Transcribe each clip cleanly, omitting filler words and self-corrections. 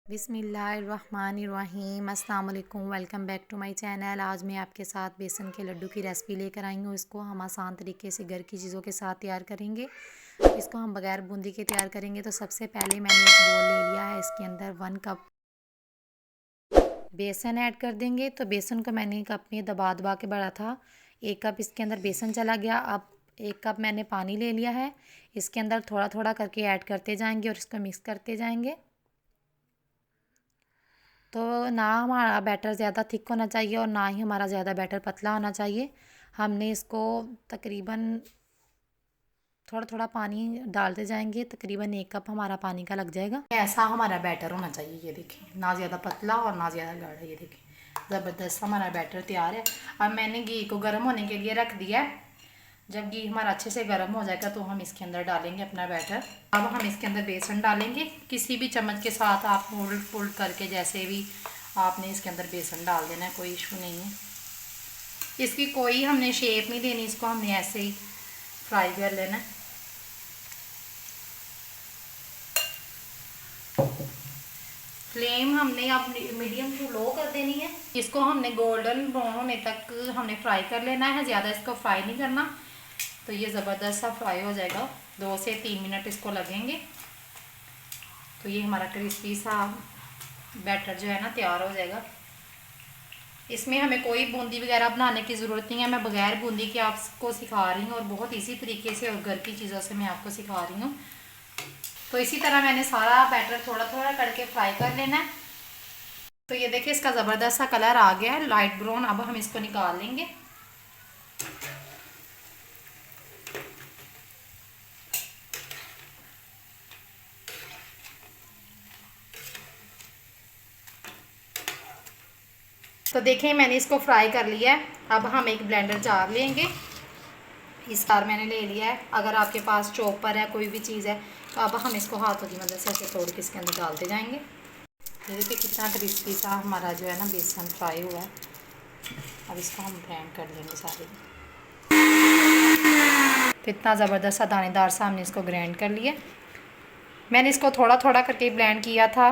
बिस्मिल्लाहिर्रहमानिर्रहीम अस्सलाम वालेकुम। Welcome back to my channel. आज मैं आपके साथ बेसन के लड्डू की रेसिपी लेकर आई हूँ। इसको हम आसान तरीके से घर की चीज़ों के साथ तैयार करेंगे। इसको हम बगैर बूंदी के तैयार करेंगे। तो सबसे पहले मैंने एक बोल ले लिया है। इसके अंदर 1 कप बेसन ऐड कर देंगे। तो बेसन को मैंने कप में दबा दबा के बढ़ा था। 1 कप इसके अंदर बेसन चला गया। अब 1 कप मैंने पानी ले लिया है। इसके अंदर थोड़ा थोड़ा करके ऐड करते जाएंगे और इसको मिक्स करते जाएंगे। तो ना हमारा बैटर ज़्यादा थिक होना चाहिए और ना ही हमारा ज़्यादा बैटर पतला होना चाहिए। हमने इसको तकरीबन थोड़ा थोड़ा पानी डालते जाएंगे। तकरीबन 1 कप हमारा पानी का लग जाएगा। ऐसा हमारा बैटर होना चाहिए। ये देखें, ना ज़्यादा पतला और ना ज़्यादा गाढ़ा। ये देखें, ज़बरदस्त हमारा बैटर तैयार है। अब मैंने घी को गर्म होने के लिए रख दिया है। जब घी हमारा अच्छे से गर्म हो जाएगा तो हम इसके अंदर डालेंगे अपना बैटर। अब हम इसके अंदर बेसन डालेंगे। किसी भी चम्मच के साथ आप उलट पुलट करके जैसे भी आपने इसके अंदर बेसन डाल देना है, कोई इशू नहीं है। इसकी कोई हमने शेप नहीं देनी, इसको हमने ऐसे ही फ्राई कर लेना है। फ्लेम हमने अब मीडियम टू लो कर देनी है। इसको हमने गोल्डन ब्राउन होने तक हमने फ्राई कर लेना है, ज़्यादा इसको फ्राई नहीं करना। तो ये ज़बरदस्त सा फ्राई हो जाएगा। 2 से 3 मिनट इसको लगेंगे। तो ये हमारा क्रिस्पी सा बैटर जो है ना तैयार हो जाएगा। इसमें हमें कोई बूंदी वगैरह बनाने की ज़रूरत नहीं है। मैं बगैर बूंदी के आपको सिखा रही हूँ और बहुत इसी तरीके से और घर की चीज़ों से मैं आपको सिखा रही हूँ। तो इसी तरह मैंने सारा बैटर थोड़ा थोड़ा करके फ्राई कर लेना है। तो ये देखिए, इसका ज़बरदस्त सा कलर आ गया है, लाइट ब्राउन। अब हम इसको निकाल लेंगे। तो देखें, मैंने इसको फ्राई कर लिया है। अब हम एक ब्लेंडर जार लेंगे। इस जार मैंने ले लिया है। अगर आपके पास चॉपर है, कोई भी चीज़ है, तो अब हम इसको हाथों की मदद से ऐसे तोड़ के इसके अंदर डालते जाएंगे। ये देखिए कितना क्रिस्पी सा हमारा जो है ना बेसन फ्राई हुआ है। अब इसको हम ग्राइंड कर लेंगे सारे। कितना ज़बरदस्त सा दानेदार सा हमने इसको ग्राइंड कर लिया। मैंने इसको थोड़ा थोड़ा करके ब्लेंड किया था,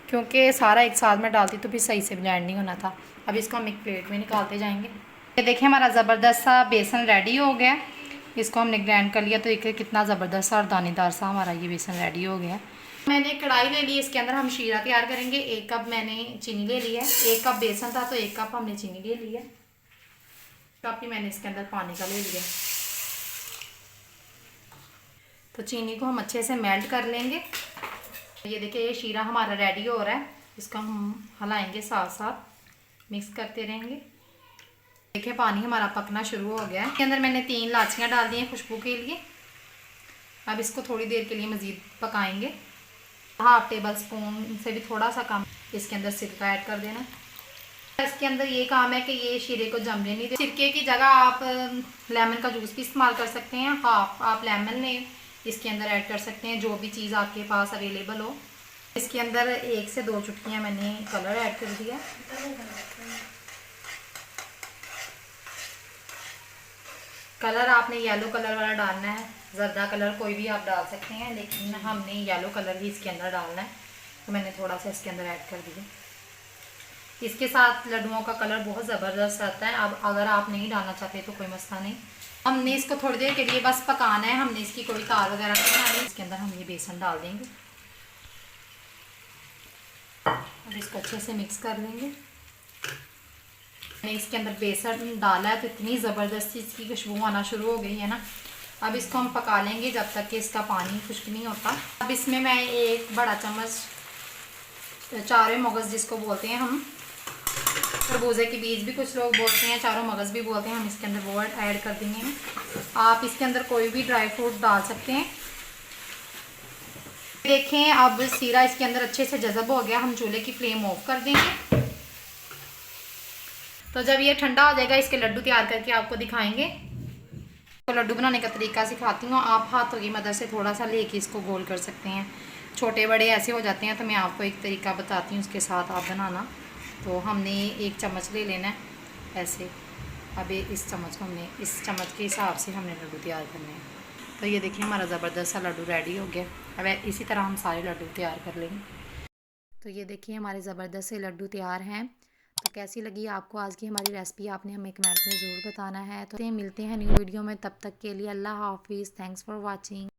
क्योंकि सारा एक साथ में डालती तो फिर सही से ब्लेंड नहीं होना था। अब इसको हम एक प्लेट में निकालते जाएंगे। ये देखिए, हमारा ज़बरदस्त सा बेसन रेडी हो गया। इसको हमने ग्राइंड कर लिया। तो देखिए कितना ज़बरदस्त सा और दानेदार सा हमारा ये बेसन रेडी हो गया। मैंने कढ़ाई ले ली। इसके अंदर हम शीरा तैयार करेंगे। 1 कप मैंने चीनी ले ली है। 1 कप बेसन था तो 1 कप हमने चीनी ले ली है। कप ही मैंने इसके अंदर पानी का ले लिया। तो चीनी को हम अच्छे से मेल्ट कर लेंगे। ये देखिए, ये शीरा हमारा रेडी हो रहा है। इसको हम हलाएंगे, साथ साथ मिक्स करते रहेंगे। देखिए, पानी हमारा पकना शुरू हो गया है। इसके अंदर मैंने 3 इलायचियाँ डाल दी हैं खुशबू के लिए। अब इसको थोड़ी देर के लिए मज़ीद पकाएंगे। 1/2 टेबल स्पून से भी थोड़ा सा कम इसके अंदर सिरका ऐड कर देना। इसके अंदर ये काम है कि ये शीरे को जमने नहीं दे। सिरके की जगह आप लेमन का जूस भी इस्तेमाल कर सकते हैं। हाफ आप लेमन ने इसके अंदर ऐड कर सकते हैं, जो भी चीज़ आपके पास अवेलेबल हो। इसके अंदर 1 से 2 चुटकियाँ मैंने कलर ऐड कर दिया। कलर आपने येलो कलर वाला डालना है। ज़र्दा कलर कोई भी आप डाल सकते हैं, लेकिन हमने येलो कलर ही इसके अंदर डालना है। तो मैंने थोड़ा सा इसके अंदर ऐड कर दिया। इसके साथ लड्डुओं का कलर बहुत ज़बरदस्त आता है। अब अगर आप नहीं डालना चाहते तो कोई मसला नहीं। हमने इसको थोड़ी देर के लिए बस पकाना है। हमने इसकी कोई तार वगैरह नहीं बनानी। इसके अंदर हम ये बेसन डाल देंगे। अब इसको अच्छे से मिक्स कर लेंगे। मैंने इसके अंदर बेसन डाला है तो इतनी ज़बरदस्त इसकी खुशबू आना शुरू हो गई है ना। अब इसको हम पका लेंगे जब तक कि इसका पानी खुश्क नहीं होता। अब इसमें मैं 1 बड़ा चम्मच चारों मगज़ जिसको बोलते हैं हम, खरबूजे के बीज भी कुछ लोग बोलते हैं, चारों मगज़ भी बोलते हैं, हम इसके अंदर वो ऐड कर देंगे। आप इसके अंदर कोई भी ड्राई फ्रूट डाल सकते हैं। देखें, अब सीरा इसके अंदर अच्छे से जज़ब हो गया। हम चूल्हे की फ्लेम ऑफ कर देंगे। तो जब ये ठंडा हो जाएगा, इसके लड्डू तैयार करके आपको दिखाएंगे। तो लड्डू बनाने का तरीका सिखाती हूँ। आप हाथों की मदद से थोड़ा सा लेके इसको गोल कर सकते हैं। छोटे बड़े ऐसे हो जाते हैं, तो मैं आपको एक तरीका बताती हूँ, उसके साथ आप बनाना। तो हमने 1 चम्मच ले लेना है ऐसे। अब इस चम्मच को हमने इस चम्मच के हिसाब से हमने लड्डू तैयार करने हैं। तो ये देखिए, हमारा ज़बरदस्त सा लड्डू रेडी हो गया। अब इसी तरह हम सारे लड्डू तैयार कर लेंगे। तो ये देखिए हमारे ज़बरदस्त से लड्डू तैयार हैं। तो कैसी लगी आपको आज की हमारी रेसिपी, आपने हमें कमेंट में ज़रूर बताना है। तो मिलते हैं न्यू वीडियो में, तब तक के लिए अल्लाह हाफिज़। Thanks for watching.